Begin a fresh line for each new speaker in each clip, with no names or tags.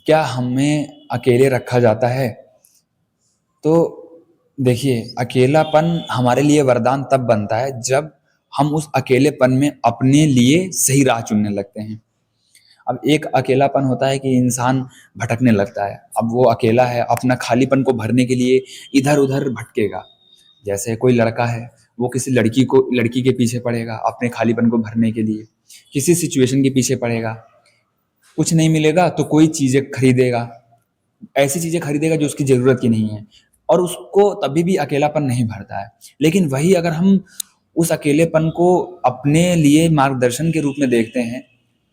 क्या हमें अकेले रखा जाता है? तो देखिए, अकेलापन हमारे लिए वरदान तब बनता है जब हम उस अकेलेपन में अपने लिए सही राह चुनने लगते हैं। अब एक अकेलापन होता है कि इंसान भटकने लगता है। अब वो अकेला है, अपना खालीपन को भरने के लिए इधर-उधर भटकेगा। जैसे कोई लड़का है, वो किसी लड़की के पीछे पड़ेगा अपने खालीपन को भरने के लिए, किसी सिचुएशन के पीछे पड़ेगा। कुछ नहीं मिलेगा तो कोई चीज़ें खरीदेगा, ऐसी चीज़ें खरीदेगा जो उसकी ज़रूरत की नहीं है, और उसको तभी भी अकेलापन नहीं भरता है। लेकिन वही अगर हम उस अकेलेपन को अपने लिए मार्गदर्शन के रूप में देखते हैं,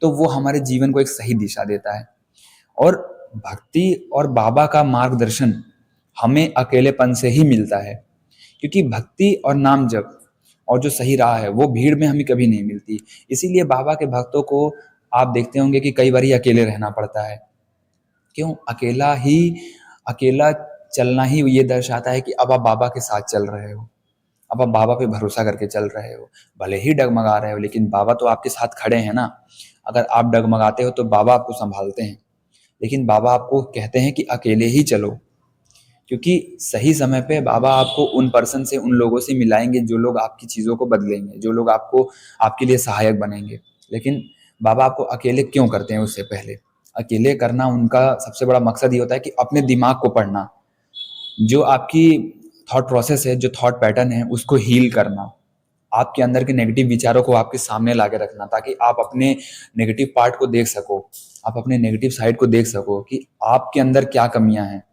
तो वो हमारे जीवन को एक सही दिशा देता है। और भक्ति और बाबा का मार्गदर्शन हमें अकेलेपन से ही मिलता है, क्योंकि भक्ति और नाम जप और जो सही राह है वो भीड़ में हमें कभी नहीं मिलती। इसीलिए बाबा के भक्तों को आप देखते होंगे कि कई बार अकेले रहना पड़ता है। क्यों? अकेला चलना ही ये दर्शाता है कि अब आप बाबा के साथ चल रहे हो, अब आप बाबा पे भरोसा करके चल रहे हो। भले ही डगमगा रहे हो, लेकिन बाबा तो आपके साथ खड़े हैं ना। अगर आप डगमगाते हो तो बाबा आपको संभालते हैं, लेकिन बाबा आपको कहते हैं कि अकेले ही चलो, क्योंकि सही समय पे बाबा आपको उन पर्सन से, उन लोगों से मिलाएंगे जो लोग आपकी चीज़ों को बदलेंगे, जो लोग आपको आपके लिए सहायक बनेंगे। लेकिन बाबा आपको अकेले क्यों करते हैं? उससे पहले अकेले करना उनका सबसे बड़ा मकसद ये होता है कि अपने दिमाग को पढ़ना, जो आपकी थॉट प्रोसेस है, जो थॉट पैटर्न है, उसको हील करना, आपके अंदर के नेगेटिव विचारों को आपके सामने ला के रखना, ताकि आप अपने नेगेटिव पार्ट को देख सको, आप अपने नेगेटिव साइड को देख सको कि आपके अंदर क्या कमियां हैं।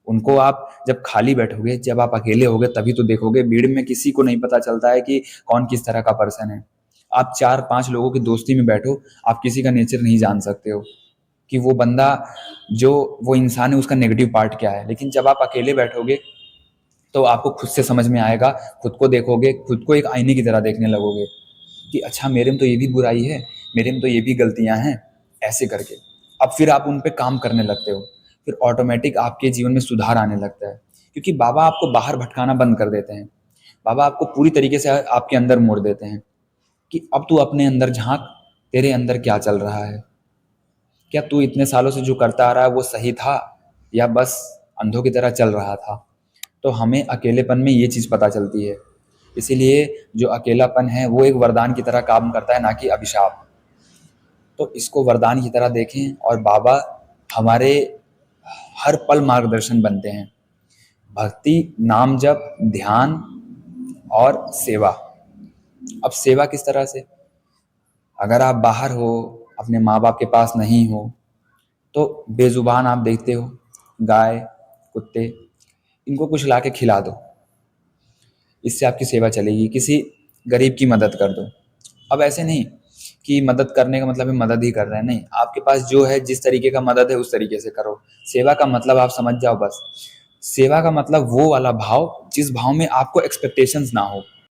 उनको आप जब खाली बैठोगे, जब आप अकेले होगे, तभी तो देखोगे। भीड़ में किसी को नहीं पता चलता है कि कौन किस तरह का पर्सन है। आप 4-5 लोगों की दोस्ती में बैठो, आप किसी का नेचर नहीं जान सकते हो कि वो बंदा, जो वो इंसान है, उसका नेगेटिव पार्ट क्या है। लेकिन जब आप अकेले बैठोगे तो आपको खुद से समझ में आएगा, खुद को देखोगे, खुद को एक आईने की तरह देखने लगोगे कि अच्छा, मेरे में तो ये भी बुराई है, मेरे में तो ये भी गलतियां हैं, ऐसे करके अब फिर आप उन पे काम करने लगते हो। फिर ऑटोमेटिक आपके जीवन में सुधार आने लगता है, क्योंकि बाबा आपको बाहर भटकाना बंद कर देते हैं। बाबा आपको पूरी तरीके से आपके अंदर मोड़ देते हैं कि अब तू अपने अंदर झांक, तेरे अंदर क्या चल रहा है, क्या तू इतने सालों से जो करता आ रहा है वो सही था, या बस अंधों की तरह चल रहा था। तो हमें अकेलेपन में ये चीज़ पता चलती है। इसीलिए जो अकेलापन है वो एक वरदान की तरह काम करता है, ना कि अभिशाप। तो इसको वरदान की तरह देखें, और बाबा हमारे हर पल मार्गदर्शन बनते हैं। भक्ति, नाम जप, ध्यान और सेवा। अब सेवा किस तरह से? अगर आप बाहर हो, अपने माँ बाप के पास नहीं हो, तो बेजुबान आप देखते हो, गाय, कुत्ते, इनको कुछ ला के खिला दो, इससे आपकी सेवा चलेगी। किसी गरीब की मदद कर दो। अब ऐसे नहीं कि मदद करने का मतलब है मदद ही कर रहे हैं, नहीं, आपके पास जो है, जिस तरीके का मदद है उस तरीके से करो। सेवा का मतलब आप समझ जाओ बस। सेवा का मतलब वो वाला भाव जिस भाव में आपको एक्सपेक्टेशंस ना हो,